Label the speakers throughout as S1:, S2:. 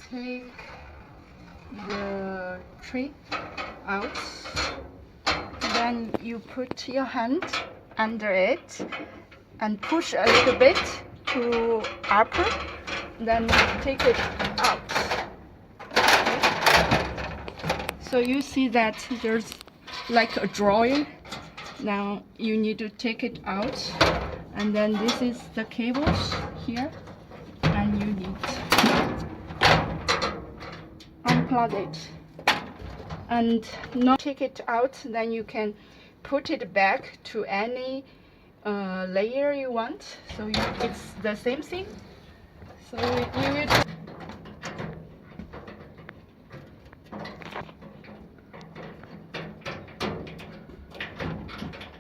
S1: take the tree out. Then you put your hand under it and push a little bit to upper, then take it out. Okay. So you see that there's like a drawing. Now you need to take it out, and then this is the cables here, and you need to unplug it and not take it out. Then you can put it back to any layer you want. So it's the same thing. So you will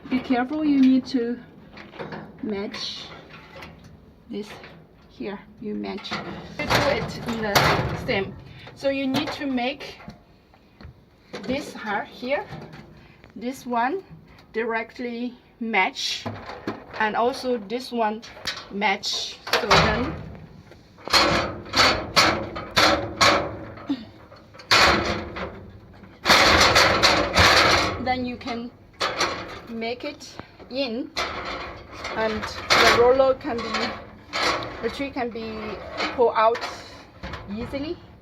S1: be careful. You need to match this here. You match. You do it in the same. So you need to make this here, this one directly match, and also this one match. So then you can make it in, and the roller can be, the tree can be pulled out easily.